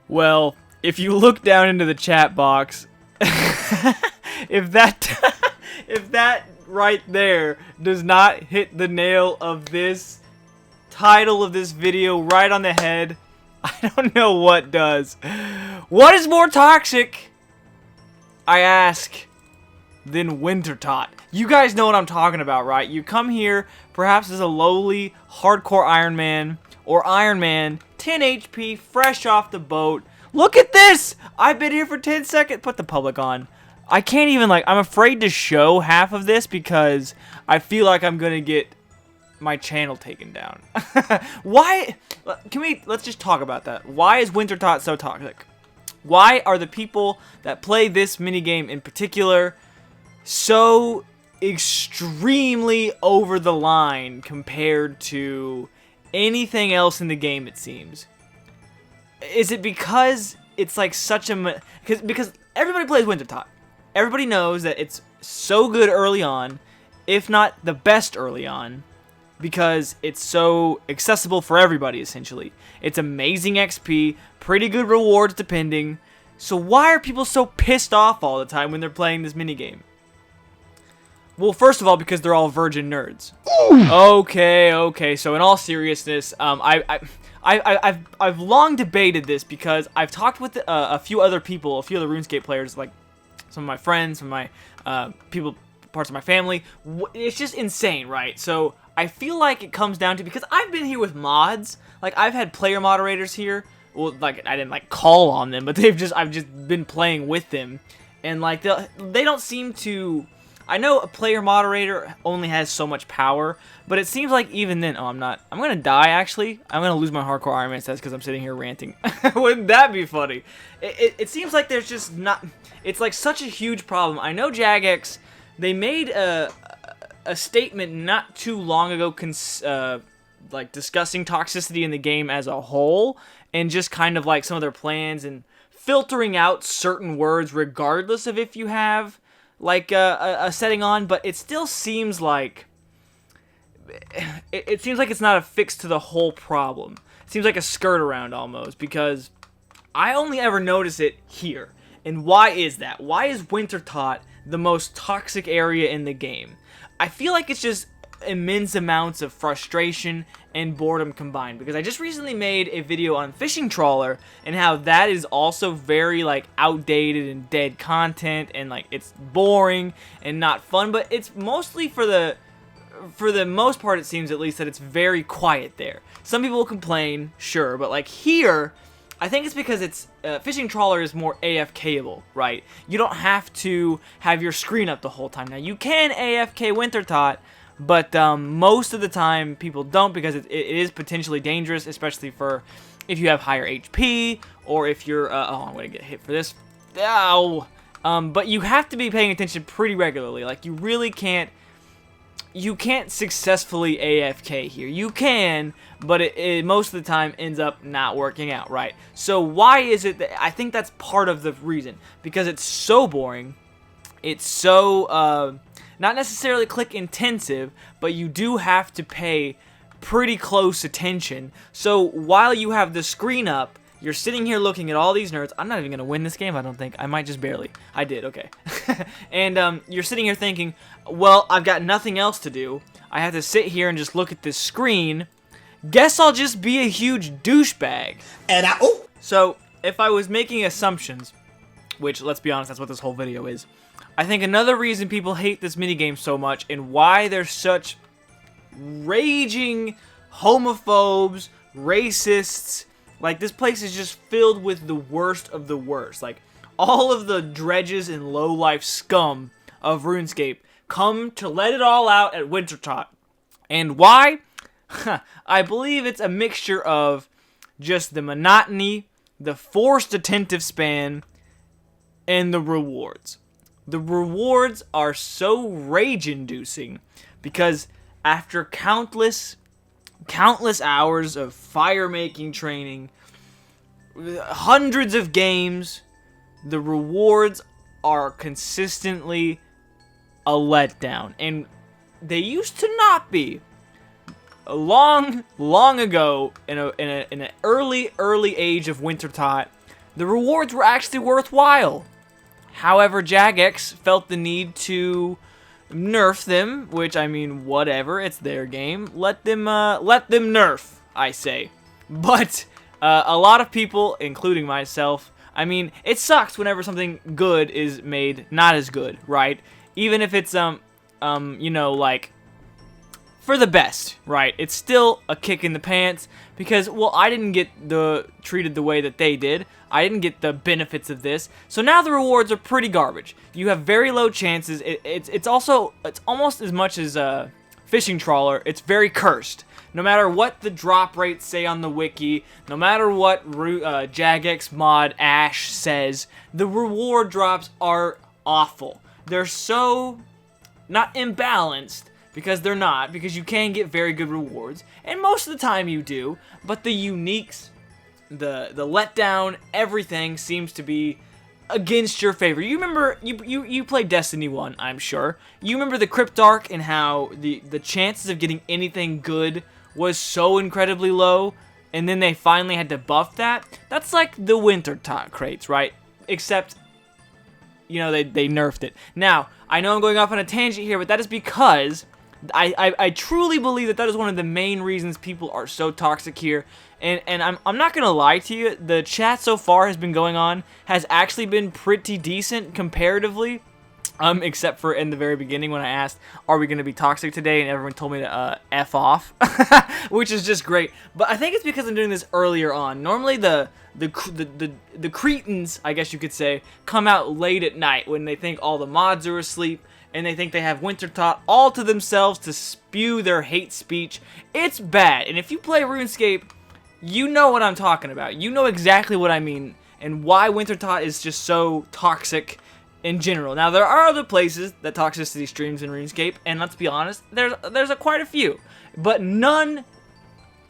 Well, if you look down into the chat box, if that right there does not hit the nail of this title of this video right on the head, I don't know what does. What is more toxic, I ask, than Wintertodt? You guys know what I'm talking about, right? You come here perhaps as a lowly hardcore Iron Man or Iron Man, 10 HP, fresh off the boat. Look at this! I've been here for 10 seconds. Put the public on. I can't even, like, I'm afraid to show half of this because I feel like I'm gonna get my channel taken down. Why? Let's just talk about that. Why is Wintertodt so toxic? Why are the people that play this minigame in particular so extremely over the line compared to anything else in the game, it seems? Is it because it's like such a... Because everybody plays Wintertodt. Everybody knows that it's so good early on, if not the best early on, because it's so accessible for everybody, essentially. It's amazing XP, pretty good rewards depending. So why are people so pissed off all the time when they're playing this minigame? Well, first of all, because they're all virgin nerds. Okay. So in all seriousness, I've long debated this because I've talked with a few other people, a few other RuneScape players, like some of my friends, some of my parts of my family. It's just insane, right? So I feel like it comes down to, because I've been here with mods, like I've had player moderators here. Well, like I didn't like call on them, but I've just been playing with them, and like they don't seem to. I know a player moderator only has so much power, but it seems like even then, I'm gonna die actually. I'm gonna lose my hardcore Iron Man stats because I'm sitting here ranting. Wouldn't that be funny? It seems like there's just not, it's like such a huge problem. I know Jagex, they made a statement not too long ago like discussing toxicity in the game as a whole, and just kind of like some of their plans and filtering out certain words regardless of if you have like a setting on, but it still seems like it seems like it's not a fix to the whole problem. It seems like a skirt around almost, because I only ever notice it here. And why is that? Why is Wintertodt the most toxic area in the game? I feel like it's just immense amounts of frustration and boredom combined, because I just recently made a video on fishing trawler and how that is also very like outdated and dead content, and like it's boring and not fun, but it's mostly for the most part, it seems at least, that it's very quiet there. Some people will complain, sure, but like here, I think it's because it's fishing trawler is more AFKable, right? You don't have to have your screen up the whole time. Now you can AFK Wintertodt, but most of the time people don't, because it is potentially dangerous, especially for if you have higher HP, or if you're oh, I'm gonna get hit for this. Ow! But you have to be paying attention pretty regularly. Like you really can't. You can't successfully AFK here. You can, but it most of the time ends up not working out, right? So why is it that I think that's part of the reason? Because it's so boring. It's so not necessarily click intensive, but you do have to pay pretty close attention. So while you have the screen up, you're sitting here looking at all these nerds. I'm not even going to win this game, I don't think. I might just barely. I did, okay. And you're sitting here thinking, well, I've got nothing else to do. I have to sit here and just look at this screen. Guess I'll just be a huge douchebag. And So, if I was making assumptions, which, let's be honest, that's what this whole video is, I think another reason people hate this minigame so much, and why there's such raging homophobes, racists, like this place is just filled with the worst of the worst. Like all of the dredges and low-life scum of RuneScape come to let it all out at Wintertodt. And why? I believe it's a mixture of just the monotony, the forced attentive span, and the rewards. The rewards are so rage-inducing because after countless hours of fire-making training, hundreds of games, the rewards are consistently a letdown. And they used to not be. Long ago, in an early age of Wintertodt, the rewards were actually worthwhile. However, Jagex felt the need to nerf them, which, I mean, whatever, it's their game. Let them nerf, I say. But a lot of people, including myself, I mean, it sucks whenever something good is made not as good, right? Even if it's you know, like, for the best, right? It's still a kick in the pants because, well, I didn't get treated the way that they did. I didn't get the benefits of this. So now the rewards are pretty garbage. You have very low chances. It's almost as much as a fishing trawler. It's very cursed. No matter what the drop rates say on the wiki, no matter what Jagex mod Ash says, the reward drops are awful. They're so not imbalanced, because they're not, because you can get very good rewards, and most of the time you do, but the uniques, the letdown, everything seems to be against your favor. You remember, you played Destiny 1, I'm sure. You remember the Cryptarch and how the chances of getting anything good was so incredibly low, and then they finally had to buff that? That's like the Wintertodt crates, right? Except, you know, they nerfed it. Now, I know I'm going off on a tangent here, but that is because I truly believe that is one of the main reasons people are so toxic here. And I'm not going to lie to you, the chat so far has been going on, has actually been pretty decent comparatively. Except for in the very beginning when I asked, are we going to be toxic today? And everyone told me to F off, which is just great. But I think it's because I'm doing this earlier on. Normally the cretins, I guess you could say, come out late at night when they think all the mods are asleep. And they think they have Wintertodt all to themselves to spew their hate speech. It's bad. And if you play RuneScape, you know what I'm talking about. You know exactly what I mean. And why Wintertodt is just so toxic in general. Now, there are other places that toxicity streams in RuneScape, and let's be honest, there's quite a few, but none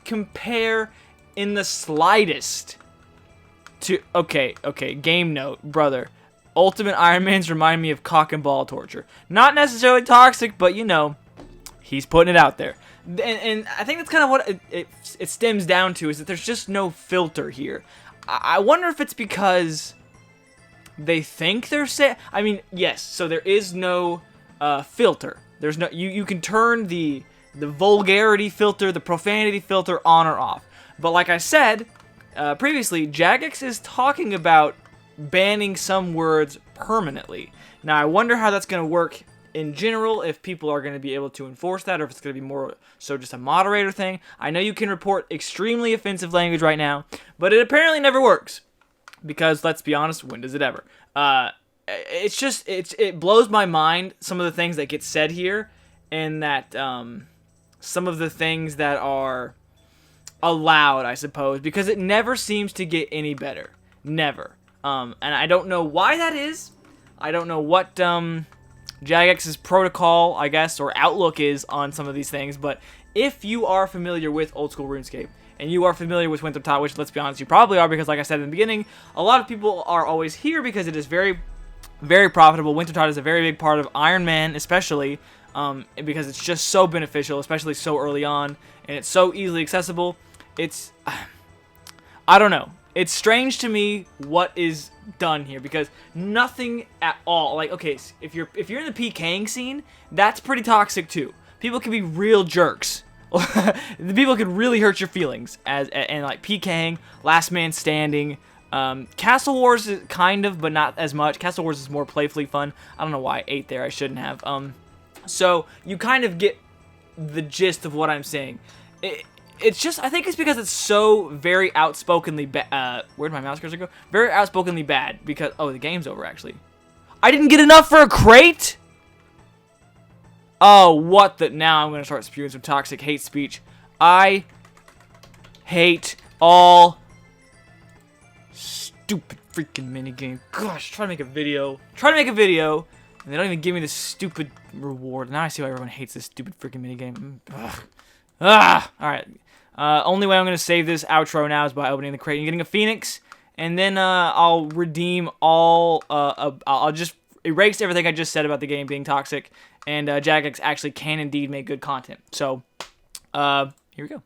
compare in the slightest to, okay, game note, brother, Ultimate Iron Man's remind me of cock and ball torture. Not necessarily toxic, but you know, he's putting it out there. And I think that's kind of what it stems down to, is that there's just no filter here. I wonder if it's because they think they're saying, I mean, yes, so there is no filter. There's no, you can turn the vulgarity filter, the profanity filter on or off. But like I said previously, Jagex is talking about banning some words permanently. Now, I wonder how that's going to work in general, if people are going to be able to enforce that, or if it's going to be more so just a moderator thing. I know you can report extremely offensive language right now, but it apparently never works. Because, let's be honest, when does it ever? It's just, it blows my mind, some of the things that get said here, and that, some of the things that are allowed, I suppose, because it never seems to get any better. Never. And I don't know why that is. I don't know what, Jagex's protocol, I guess, or outlook is on some of these things, but if you are familiar with old school RuneScape, and you are familiar with Wintertodt, which, let's be honest, you probably are, because like I said in the beginning, a lot of people are always here because it is very, very profitable. Wintertodt is a very big part of Iron Man, especially, because it's just so beneficial, especially so early on, and it's so easily accessible. It's, I don't know. It's strange to me what is done here, because nothing at all, like, okay, if you're in the PKing scene, that's pretty toxic too. People can be real jerks. The people could really hurt your feelings, and like PKing, Last Man Standing, Castle Wars is kind of, but not as much. Castle Wars is more playfully fun. I don't know why I ate there. I shouldn't have. So you kind of get the gist of what I'm saying. It's just, I think it's because it's so very outspokenly bad. Where'd my mouse cursor go? Very outspokenly bad, because, oh, the game's over, actually. I didn't get enough for a crate? Oh, what the, now I'm going to start spewing some toxic hate speech. I hate all stupid freaking minigame. Gosh, try to make a video. And they don't even give me this stupid reward. Now I see why everyone hates this stupid freaking minigame. Alright. Only way I'm going to save this outro now is by opening the crate and getting a Phoenix. And then I'll redeem all, I'll just erase everything I just said about the game being toxic. And Jagex actually can indeed make good content. So, here we go.